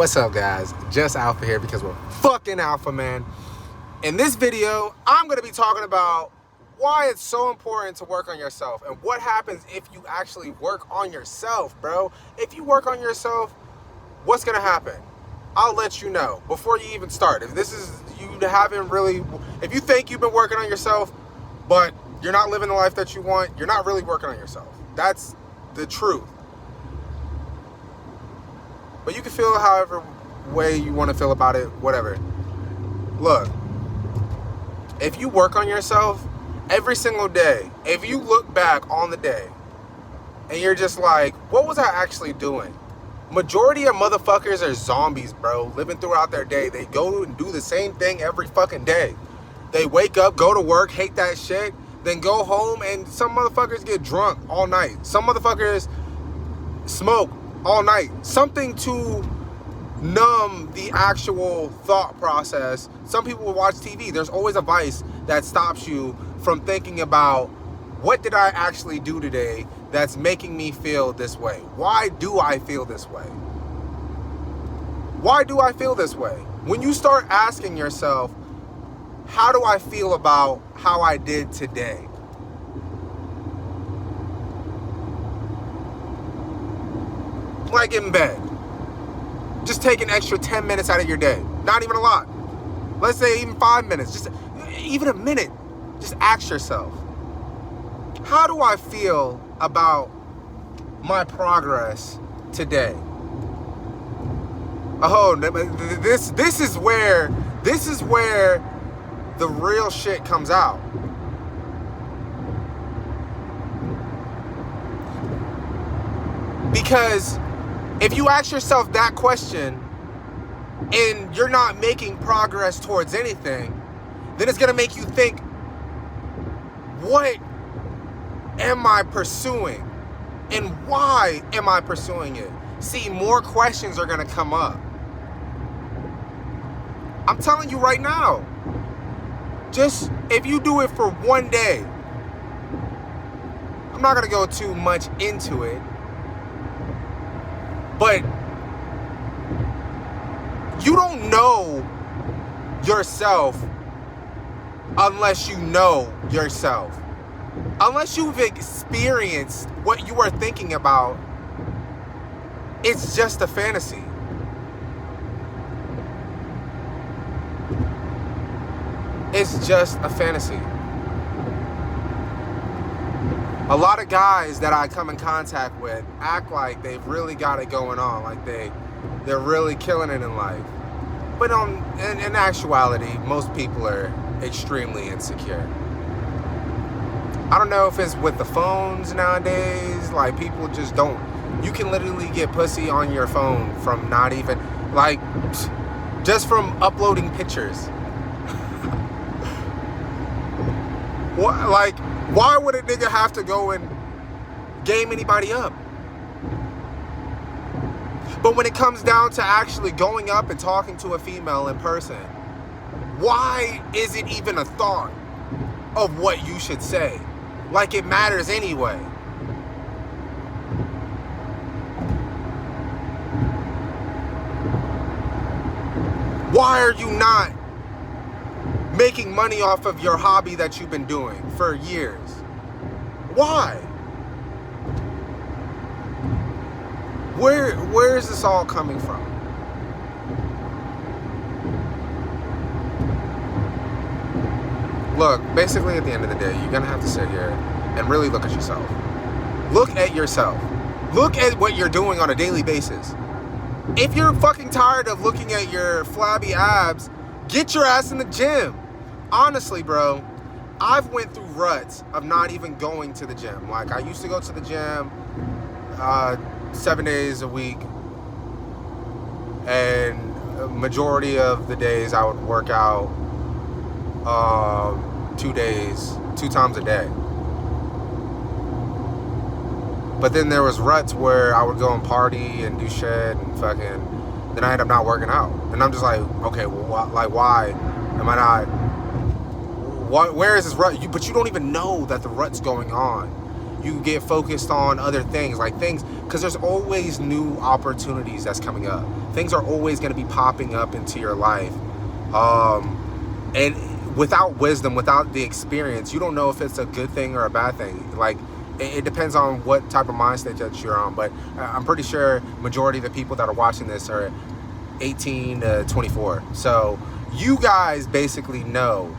What's up, guys? Just Alpha here because we're fucking alpha, man. In this video, I'm going to be talking about why it's so important to work on yourself and what happens if you actually work on yourself, bro. If you work on yourself, what's going to happen? I'll let you know before you even start. If this is, if you think you've been working on yourself, but you're not living the life that you want, you're not really working on yourself. That's the truth. But you can feel however way you want to feel about it, whatever. Look, if you work on yourself every single day, if you look back on the day and you're just like, what was I actually doing? Majority of motherfuckers are zombies, bro, living throughout their day. They go and do the same thing every fucking day. They wake up, go to work, hate that shit, then go home, and some motherfuckers get drunk all night. Some motherfuckers smoke all night. Something to numb the actual thought process. Some people will watch TV. There's always a vice that stops you from thinking about, what did I actually do today that's making me feel this way? Why do I feel this way? Why do I feel this way? When you start asking yourself, how do I feel about how I did today? Like in bed, just take an extra 10 minutes out of your day. Not even a lot. Let's say even 5 minutes, just even a minute. Just ask yourself, how do I feel about my progress today? Oh, this is where the real shit comes out. Because if you ask yourself that question and you're not making progress towards anything, then it's going to make you think, what am I pursuing? And why am I pursuing it? See, more questions are going to come up. I'm telling you right now, just if you do it for one day, I'm not going to go too much into it, but you don't know yourself unless you know yourself. Unless you've experienced what you are thinking about, it's just a fantasy. It's just a fantasy. A lot of guys that I come in contact with act like they've really got it going on, like they're really killing it in life. But in actuality, most people are extremely insecure. I don't know if it's with the phones nowadays, like people just don't. You can literally get pussy on your phone from not even, like, just from uploading pictures. What, like, why would a nigga have to go and game anybody up? But when it comes down to actually going up and talking to a female in person, why is it even a thought of what you should say? Like it matters anyway. Why are you not making money off of your hobby that you've been doing for years? Why? Where is this all coming from? Look, basically at the end of the day, you're gonna have to sit here and really look at yourself. Look at yourself. Look at what you're doing on a daily basis. If you're fucking tired of looking at your flabby abs, get your ass in the gym. Honestly, bro, I've went through ruts of not even going to the gym. Like, I used to go to the gym 7 days a week, and majority of the days I would work out 2 times a day. But then there was ruts where I would go and party and do shit and fucking, then I end up not working out. And I'm just like, okay, well, why am I not, where is this rut? But you don't even know that the rut's going on. you get focused on other things, like things, because there's always new opportunities that's coming up. Things are always going to be popping up into your life. And without wisdom, without the experience, you don't know if it's a good thing or a bad thing. Like, it depends on what type of mindset that you're on. But I'm pretty sure majority of the people that are watching this are 18 to 24. So you guys basically know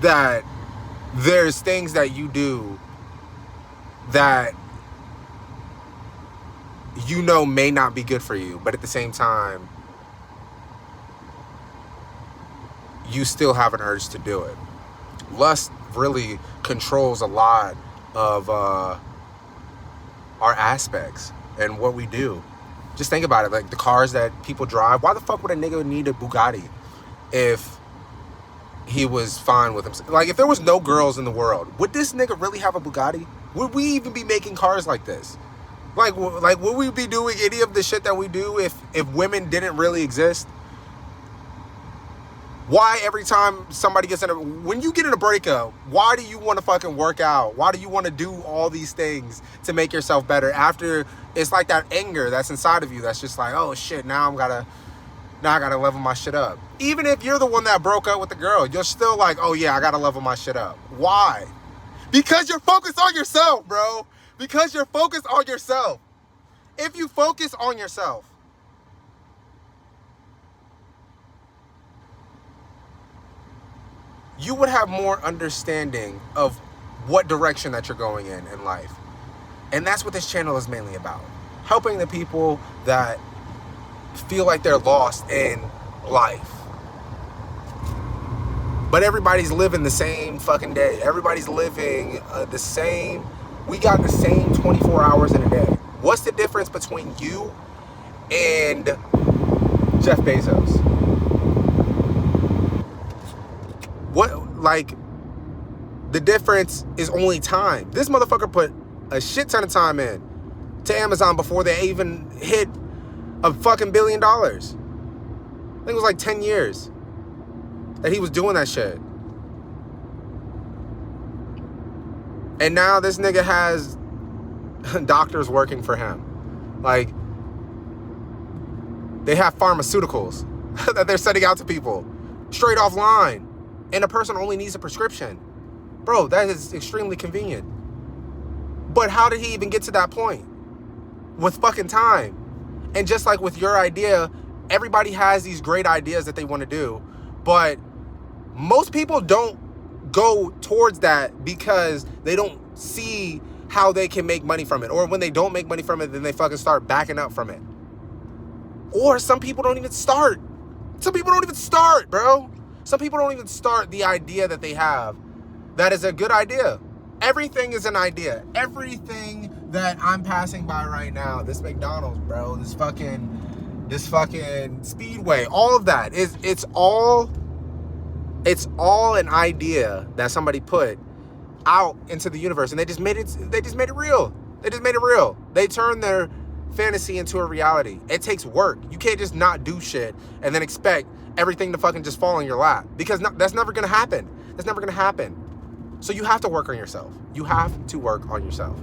that there's things that you do that you know may not be good for you, but at the same time, you still have an urge to do it. Lust really controls a lot of our aspects and what we do. Just think about it, like the cars that people drive. Why the fuck would a nigga need a Bugatti if he was fine with himself? Like, if there was no girls in the world, would this nigga really have a Bugatti? Would we even be making cars like this? Like would we be doing any of the shit that we do if women didn't really exist? Why every time somebody gets when you get in a breakup, why do you want to fucking work out? Why do you want to do all these things to make yourself better after it's like that anger that's inside of you that's just like, oh shit, now I gotta level my shit up. Even if you're the one that broke up with the girl, you're still like, oh yeah, I gotta level my shit up. Why? Because you're focused on yourself, bro. Because you're focused on yourself. If you focus on yourself, you would have more understanding of what direction that you're going in life. And that's what this channel is mainly about. Helping the people that feel like they're lost in life. But everybody's living the same fucking day. Everybody's living the same. We got the same 24 hours in a day. What's the difference between you and Jeff Bezos? What, like, the difference is only time. This motherfucker put a shit ton of time in to Amazon before they even hit a fucking $1 billion. I think it was like 10 years that he was doing that shit. And now this nigga has doctors working for him. Like, they have pharmaceuticals that they're sending out to people straight offline. And a person only needs a prescription. Bro, that is extremely convenient. But how did he even get to that point? With fucking time. And just like with your idea, everybody has these great ideas that they want to do. But most people don't go towards that because they don't see how they can make money from it. Or when they don't make money from it, then they fucking start backing up from it. Or some people don't even start. Some people don't even start, bro. Some people don't even start the idea that they have. That is a good idea. Everything is an idea. Everything that I'm passing by right now, this McDonald's, bro, this fucking Speedway, all of that it's all an idea that somebody put out into the universe, and they just made it real. They turned their fantasy into a reality. It takes work. You can't just not do shit and then expect everything to fucking just fall in your lap, because that's never gonna happen. That's never gonna happen. So you have to work on yourself. You have to work on yourself.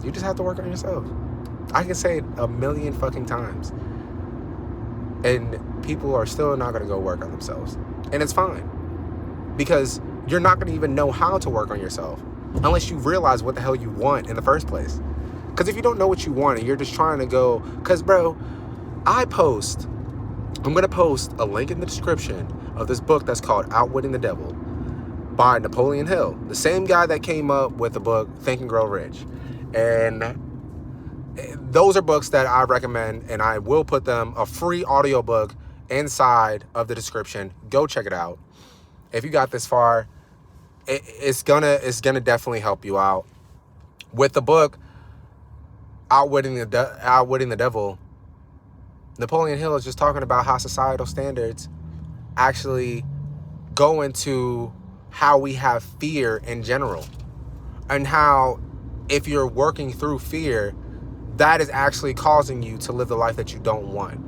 You just have to work on yourself. I can say it a million fucking times, and people are still not gonna go work on themselves. And it's fine, because you're not gonna even know how to work on yourself unless you realize what the hell you want in the first place. Because if you don't know what you want and you're just trying to go, because bro, I'm going to post a link in the description of this book that's called Outwitting the Devil by Napoleon Hill, the same guy that came up with the book Think and Grow Rich. And those are books that I recommend, and I will put them, a free audiobook, inside of the description. Go check it out. If you got this far, it's gonna definitely help you out. With the book Outwitting the Devil, Napoleon Hill is just talking about how societal standards actually go into how we have fear in general, and how if you're working through fear, that is actually causing you to live the life that you don't want.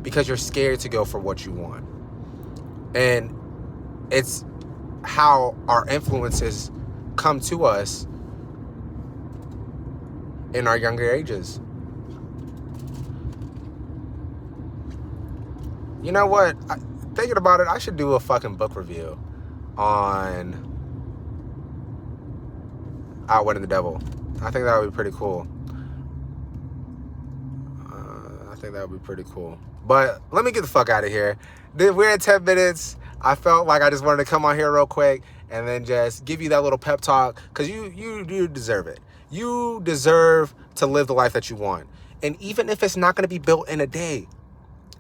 because you're scared to go for what you want. And it's how our influences come to us in our younger ages. You know what? Thinking about it, I should do a fucking book review on Outwitting the Devil. I think that would be pretty cool. But let me get the fuck out of here. We're at 10 minutes. I felt like I just wanted to come on here real quick and then just give you that little pep talk, because you deserve it. You deserve to live the life that you want. And even if it's not going to be built in a day,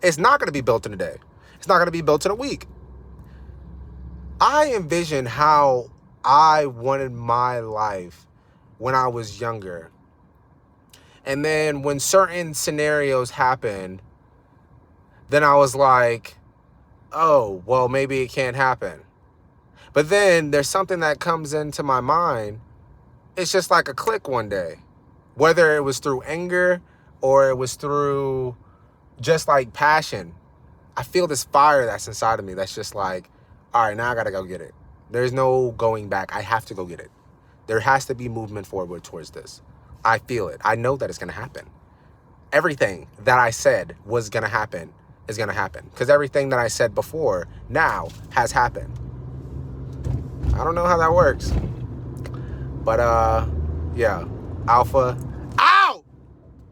it's not going to be built in a day. It's not going to be built in a week. I envision how I wanted my life when I was younger. And then when certain scenarios happened, then I was like, oh, well, maybe it can't happen. But then there's something that comes into my mind. It's just like a click one day. Whether it was through anger or it was through just like passion. I feel this fire that's inside of me that's just like, all right, now I got to go get it. There's no going back. I have to go get it. There has to be movement forward towards this. I feel it. I know that it's going to happen. Everything that I said was going to happen is going to happen. Because everything that I said before now has happened. I don't know how that works. But, yeah. Alpha